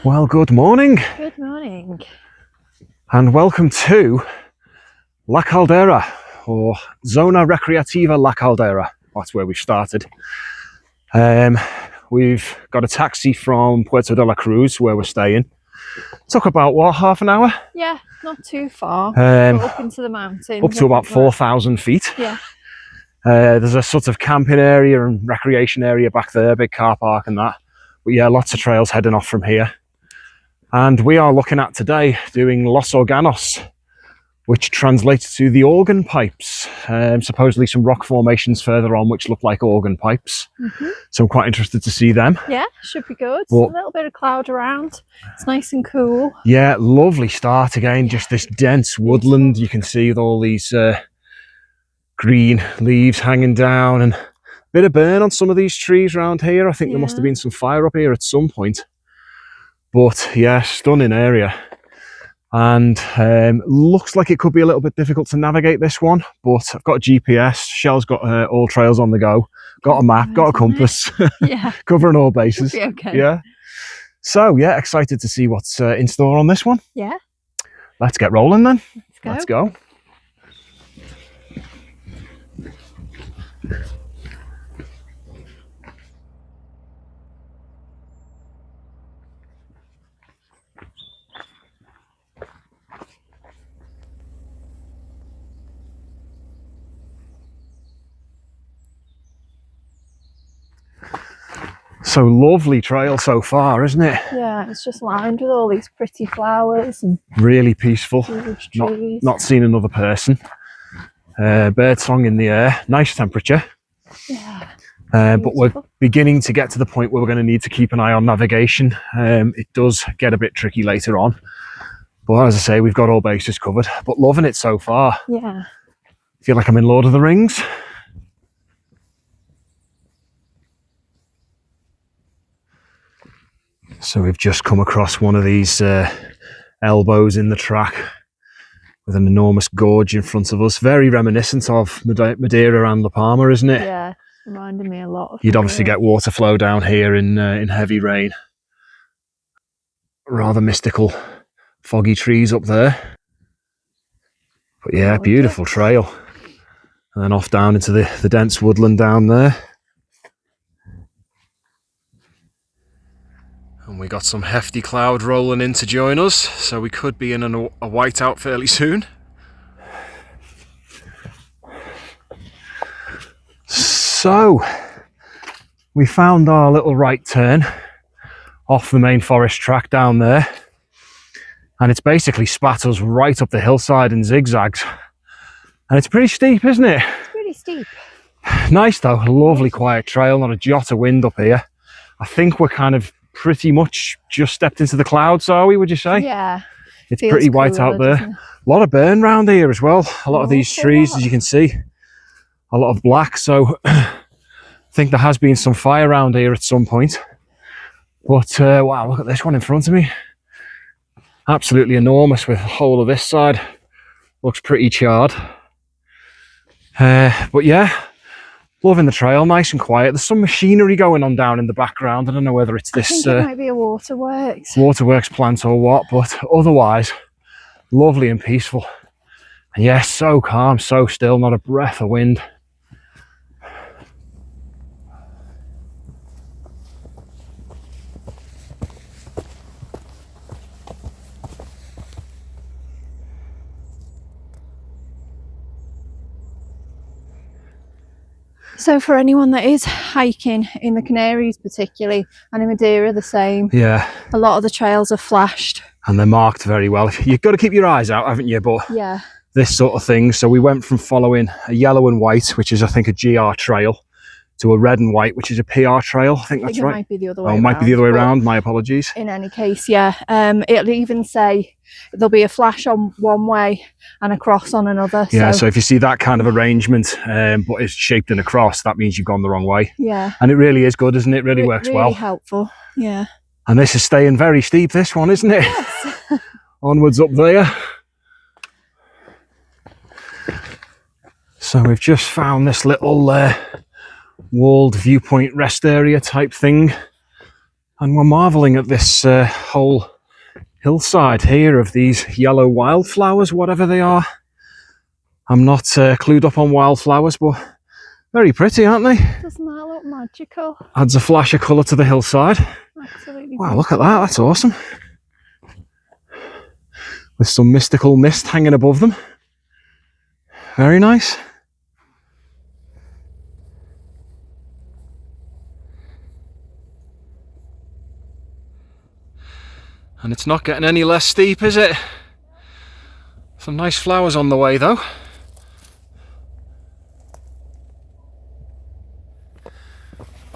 Well, good morning. Good morning. And welcome to La Caldera, or Zona Recreativa La Caldera. That's where we've started. We've got a taxi from Puerto de la Cruz, where we're staying. Took about, what, half an hour? Yeah, not too far. Up into the mountains. Up to about 4,000 feet. Yeah. There's a sort of camping area and recreation area back there, big car park and that. But yeah, lots of trails heading off from here. And we are looking at today doing Los Organos, which translates to the organ pipes. Supposedly some rock formations further on which look like organ pipes. So I'm quite interested to see them. Yeah, should be good. But, a little bit of cloud around. It's nice and cool. Yeah, lovely start again. Just this dense woodland you can see with all these green leaves hanging down, and a bit of burn on some of these trees around here. I think there must have been some fire up here at some point. But yeah, stunning area. And looks like it could be a little bit difficult to navigate this one, but I've got a GPS. Shell's got all trails on the go. Got a map, got a compass. Yeah. Covering all bases. Should be okay. Yeah. So yeah, excited to see what's in store on this one. Yeah. Let's get rolling then. Let's go. So lovely trail so far, isn't it? Yeah, it's just lined with all these pretty flowers and really peaceful. trees. Not seen another person. Bird song in the air. Nice temperature. Yeah. But we're beginning to get to the point where we're going to need to keep an eye on navigation. It does get a bit tricky later on. But as I say, we've got all bases covered. But loving it so far. Yeah. Feel like I'm in Lord of the Rings. So we've just come across one of these elbows in the track with an enormous gorge in front of us. Very reminiscent of Madeira and La Palma, isn't it? Yeah, reminded me a lot of You'd obviously get water flow down here in heavy rain. Rather mystical, foggy trees up there. But yeah, beautiful trail. And then off down into the dense woodland down there. And we got some hefty cloud rolling in to join us, so we could be in a whiteout fairly soon. So, we found our little right turn off the main forest track down there, and it's basically spat us right up the hillside in zigzags. And it's pretty steep, isn't it? It's pretty steep. Nice though, lovely quiet trail, not a jot of wind up here. I think we're kind of pretty much just stepped into the clouds, are we, would you say? Yeah. It's pretty white out there. A lot of burn round here as well. A lot of these trees, as you can see, a lot of black. So I think there has been some fire around here at some point. But wow, look at this one in front of me. Absolutely enormous, with the whole of this side. Looks pretty charred. But yeah, loving the trail, nice and quiet. There's some machinery going on down in the background. I don't know whether it's this I think it might be a waterworks plant or what, but otherwise lovely and peaceful. And yes, so calm, so still, not a breath of wind. So for anyone that is hiking in the Canaries particularly, and in Madeira the same, yeah, a lot of the trails are flashed. And they're marked very well. You've got to keep your eyes out, haven't you? But yeah, this sort of thing. So we went from following a yellow and white, which is I think a GR trail, to a red and white, which is a PR trail. I think that's right. It might be the other way around. It might be the other way around. My apologies. In any case, yeah. It'll even say there'll be a flash on one way and a cross on another. Yeah, so if you see that kind of arrangement, but it's shaped in a cross, that means you've gone the wrong way. Yeah. And it really is good, isn't it? It really works well. Really helpful, yeah. And this is staying very steep, this one, isn't it? Yes. Onwards up there. So we've just found this little walled viewpoint rest area type thing. And we're marvelling at this whole hillside here of these yellow wildflowers, whatever they are. I'm not clued up on wildflowers, but very pretty, aren't they? Doesn't that look magical? Adds a flash of colour to the hillside. Absolutely. Wow, look at that, that's awesome. With some mystical mist hanging above them. Very nice. And it's not getting any less steep, is it? Some nice flowers on the way though.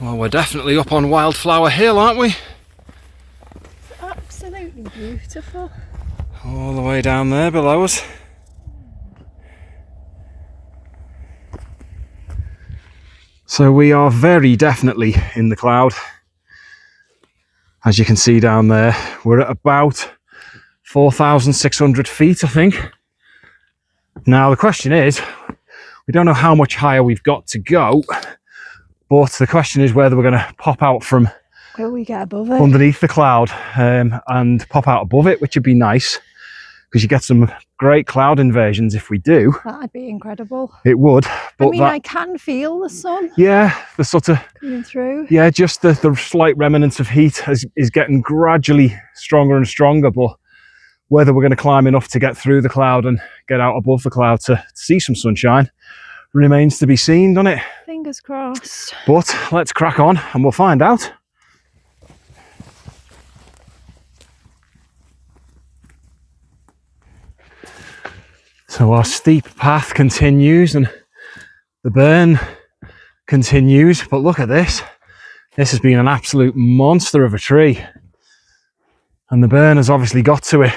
Well, we're definitely up on Wildflower Hill, aren't we? It's absolutely beautiful. All the way down there below us. So we are very definitely in the cloud. As you can see down there, we're at about 4,600 feet, I think. Now the question is, we don't know how much higher we've got to go, but the question is whether we're going to pop out from Will we get above it? underneath the cloud and pop out above it, which would be nice, because you get some great cloud inversions if we do. That'd be incredible. It would. But I mean, I can feel the sun yeah, the sort of coming through. yeah, just the slight remnants of heat is getting gradually stronger and stronger, but whether we're going to climb enough to get through the cloud and get out above the cloud to see some sunshine remains to be seen, doesn't it? Fingers crossed. But let's crack on and we'll find out. So our steep path continues and the burn continues, but look at this. This has been an absolute monster of a tree. And the burn has obviously got to it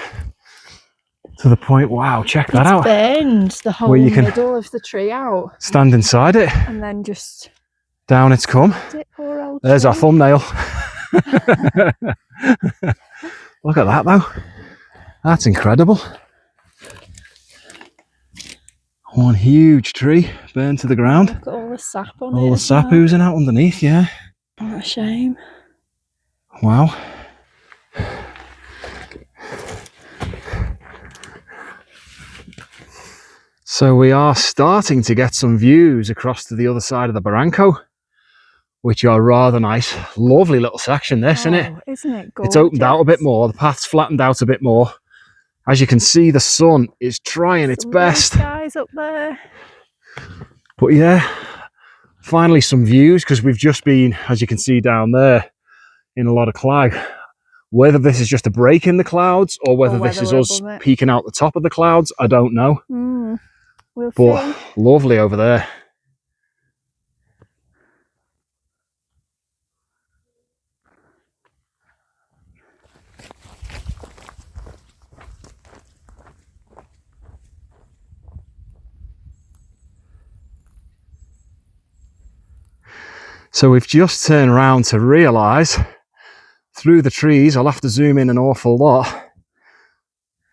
to the point, wow, check that out. Burned the whole Where you can middle of the tree out. Stand inside it. And then just down it's come. Poor old There's tree. our thumbnail. Look at that though. That's incredible. One huge tree burned to the ground. Look at all the sap on it. All the sap oozing out underneath, yeah. What a shame. Wow. So we are starting to get some views across to the other side of the barranco, which are rather nice. Lovely little section this, isn't it? Isn't it gorgeous? It's opened out a bit more, the path's flattened out a bit more. As you can see, the sun is trying its best. Guys up there. But yeah, finally some views, because we've just been, as you can see down there, in a lot of cloud. Whether this is just a break in the clouds or whether this is us peeking out the top of the clouds, I don't know. We'll but see. Lovely over there. So we've just turned around to realise through the trees, I'll have to zoom in an awful lot,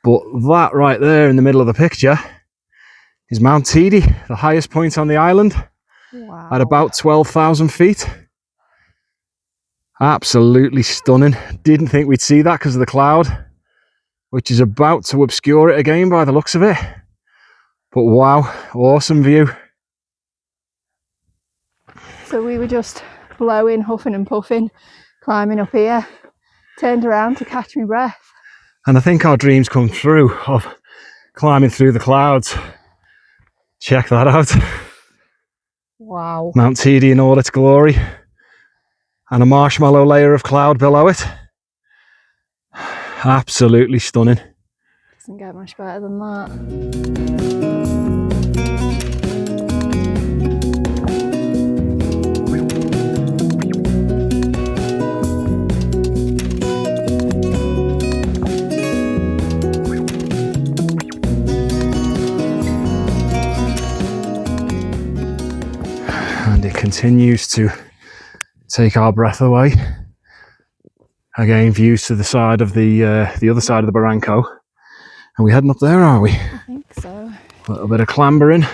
but that right there in the middle of the picture is Mount Teide, the highest point on the island. Wow. At about 12,000 feet. Absolutely stunning. Didn't think we'd see that because of the cloud, which is about to obscure it again by the looks of it. But wow, awesome view. So we were just blowing, huffing and puffing, climbing up here, turned around to catch my breath. And I think our dreams come true of climbing through the clouds. Check that out. Wow. Mount Teide in all its glory. And a marshmallow layer of cloud below it. Absolutely stunning. Doesn't get much better than that. And it continues to take our breath away. Again, views to the side of the other side of the barranco. Are we heading up there, are we? I think so. A little bit of clambering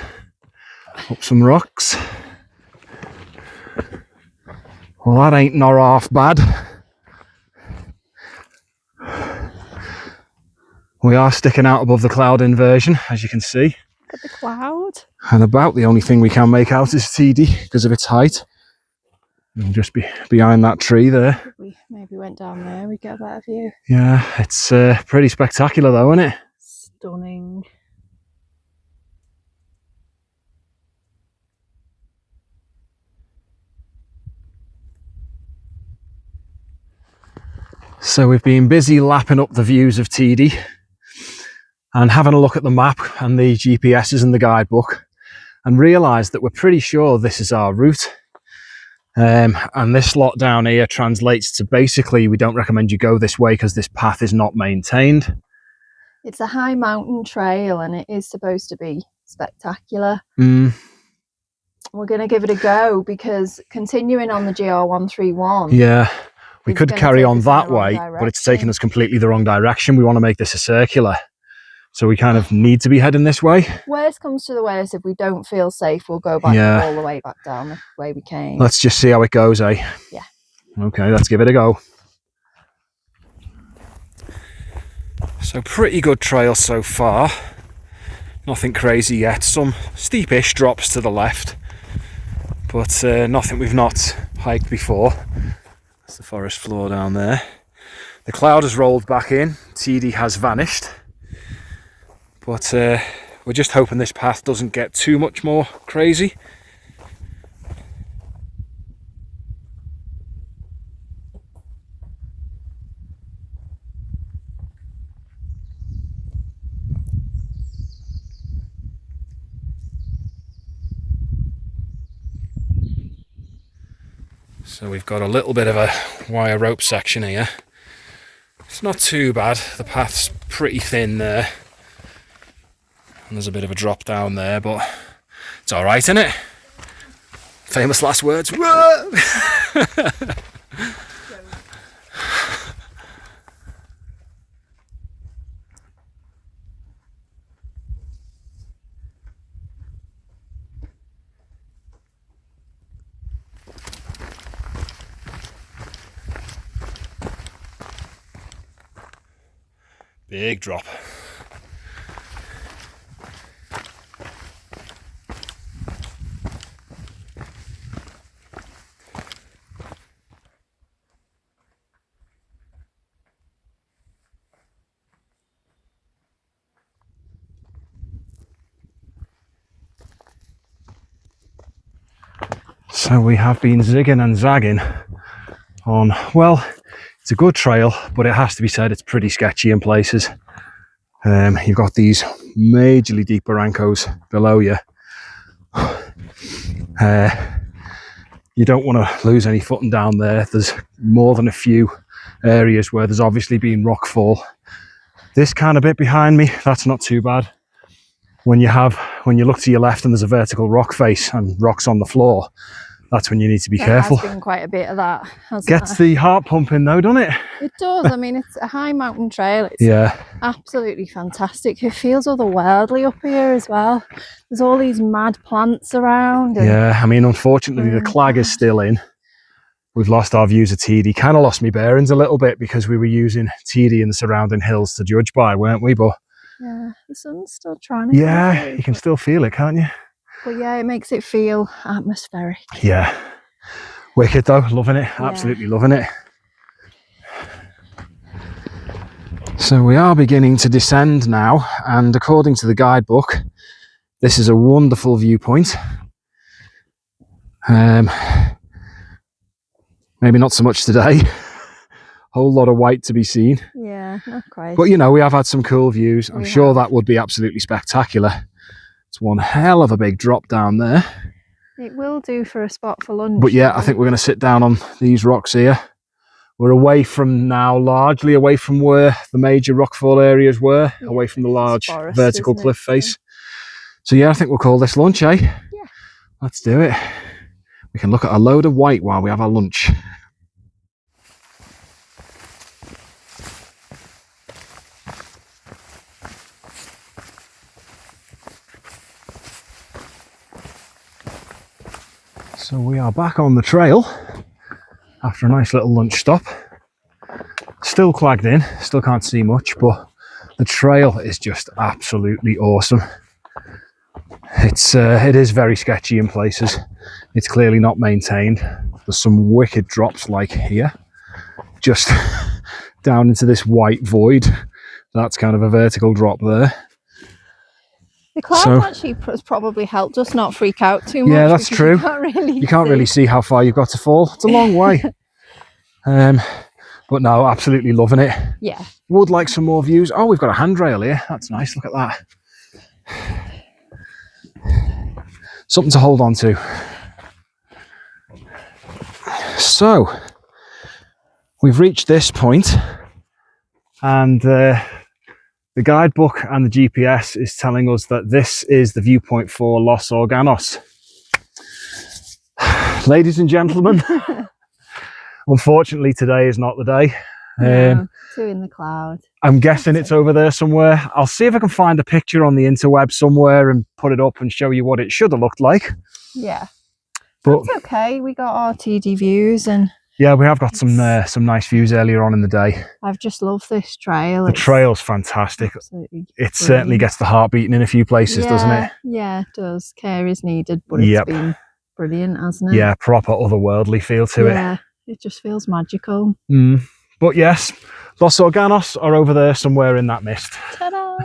up some rocks. Well, that ain't nor half bad. We are sticking out above the cloud inversion, as you can see. Look at the cloud. And about the only thing we can make out is Teide because of its height. It'll just be behind that tree there. If we maybe went down there, we'd get a better view. Yeah, it's pretty spectacular though, isn't it? Stunning. So we've been busy lapping up the views of Teide and having a look at the map and the GPSs and the guidebook and realised that we're pretty sure this is our route. And this lot down here translates to basically we don't recommend you go this way because this path is not maintained. It's a high mountain trail and it is supposed to be spectacular. We're going to give it a go because continuing on the GR131. Yeah, we could carry on that way, but it's taking us completely the wrong direction. We want to make this a circular. So we kind of need to be heading this way. Worst comes to the worst, if we don't feel safe, we'll go back all the way back down the way we came. Let's just see how it goes, eh? Yeah. Okay, let's give it a go. So pretty good trail so far. Nothing crazy yet. Some steepish drops to the left, but nothing we've not hiked before. That's the forest floor down there. The cloud has rolled back in. Teide has vanished. But we're just hoping this path doesn't get too much more crazy. So we've got a little bit of a wire rope section here. It's not too bad. The path's pretty thin there. And there's a bit of a drop down there, but it's all right, isn't it? Famous last words. Big drop. So we have been zigging and zagging on, well, it's a good trail, but it has to be said it's pretty sketchy in places. You've got these majorly deep barrancos below you. You don't want to lose any footing down there. There's more than a few areas where there's obviously been rockfall. This kind of bit behind me, that's not too bad. When you look to your left and there's a vertical rock face and rocks on the floor, that's when you need to be careful. There's been quite a bit of that. Gets the heart pumping though, doesn't it? It does. I mean, it's a high mountain trail. It's absolutely fantastic. It feels otherworldly up here as well. There's all these mad plants around. Yeah, I mean, unfortunately, the clag is still in. We've lost our views of Teide. Kind of lost me bearings a little bit because we were using Teide and the surrounding hills to judge by, weren't we? But yeah, the sun's still trying to yeah, you can still feel it, can't you? But yeah, it makes it feel atmospheric. Yeah. Wicked though, loving it, absolutely loving it. So we are beginning to descend now, and according to the guidebook, this is a wonderful viewpoint. Maybe not so much today. Whole lot of white to be seen. Yeah, not quite. But you know, we have had some cool views. I'm sure that would be absolutely spectacular. It's one hell of a big drop down there. It will do for a spot for lunch. But yeah, I think we're going to sit down on these rocks here. We're away from now, largely away from where the major rockfall areas were, away from the large forest, vertical cliff face. So yeah, I think we'll call this lunch, eh? Yeah. Let's do it. We can look at a load of white while we have our lunch. So we are back on the trail after a nice little lunch stop. Still clagged in, still can't see much, but The trail is just absolutely awesome. It is very sketchy in places. It's clearly not maintained. There's some wicked drops like here, just down into this white void. That's kind of a vertical drop there. The clouds actually has probably helped us not freak out too much. Yeah, that's true. You can't really see how far you've got to fall. It's a long way. But no, absolutely loving it. Yeah. Would like some more views. Oh, we've got a handrail here. That's nice. Look at that. Something to hold on to. So, we've reached this point, and the guidebook and the GPS is telling us that this is the viewpoint for Los Organos. Ladies and gentlemen, unfortunately today is not the day. No, too in the cloud. I'm guessing it's over there somewhere. I'll see if I can find a picture on the interweb somewhere and put it up and show you what it should have looked like. Yeah, but that's okay. We got our Teide views, and yeah, we have got some nice views earlier on in the day. I've just loved this trail. The trail's fantastic. It certainly gets the heart beating in a few places, doesn't it? Yeah, it does. Care is needed, but it's been brilliant, hasn't it? Yeah, proper otherworldly feel to it. Yeah, it just feels magical. But yes, Los Organos are over there somewhere in that mist. Ta-da!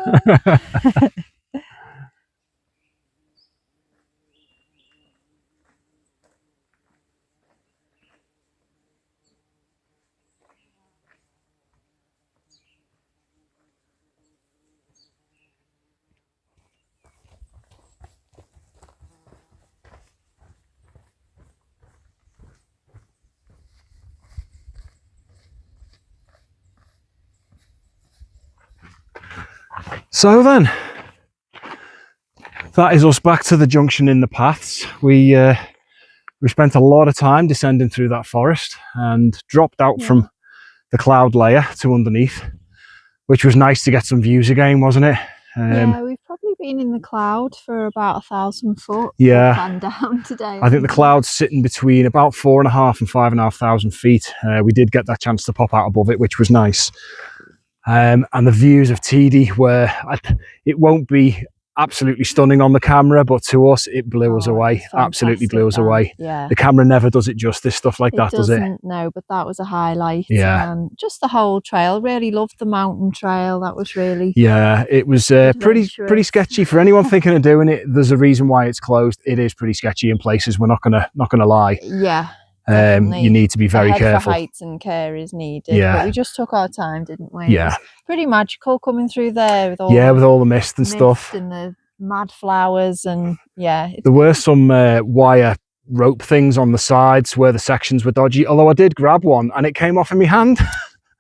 So then, that is us back to the junction in the paths. We spent a lot of time descending through that forest and dropped out from the cloud layer to underneath, which was nice to get some views again, wasn't it? Yeah, we've probably been in the cloud for about 1,000 foot. Yeah, and down today. I think the cloud's sitting between about 4,500 and 5,500 feet. We did get that chance to pop out above it, which was nice. And the views of Teide were, it won't be absolutely stunning on the camera, but to us it blew us away. Absolutely blew us away. Yeah, the camera never does it justice, stuff like that, does it? No, but that was a highlight. Yeah, just the whole trail. Really loved the mountain trail. That was really, yeah, it was pretty sketchy for anyone thinking of doing it. There's a reason why it's closed. It is pretty sketchy in places, we're not gonna lie. Yeah, you need to be very careful. Heights and care is needed. Yeah, but we just took our time, didn't we? Yeah, pretty magical coming through there with all with all the mist and stuff and the mad flowers, and there were some wire rope things on the sides where the sections were dodgy, although I did grab one and it came off in my hand.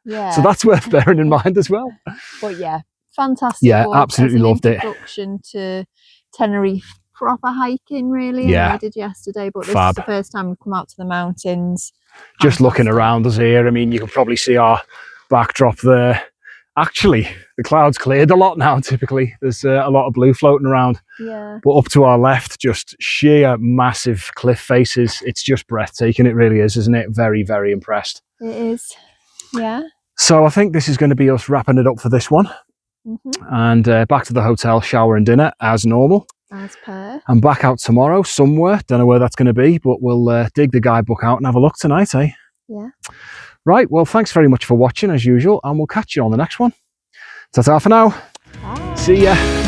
Yeah, so that's worth bearing in mind as well. But yeah, fantastic. Yeah, absolutely loved it. Introduction to Tenerife. Proper hiking, really. Yeah, I did yesterday, but this is the first time we've come out to the mountains. Just looking around us here, I mean, you can probably see our backdrop there. Actually, the clouds cleared a lot now. Typically, there's a lot of blue floating around. Yeah. But up to our left, just sheer massive cliff faces. It's just breathtaking. It really is, isn't it? Very, very impressed. It is. Yeah. So I think this is going to be us wrapping it up for this one. And back to the hotel, shower and dinner as normal. As per. I'm back out tomorrow somewhere. Don't know where that's going to be, but we'll dig the guidebook out and have a look tonight, eh? Yeah. Right, well, thanks very much for watching as usual, and we'll catch you on the next one. Ta-ta for now. Bye. See ya.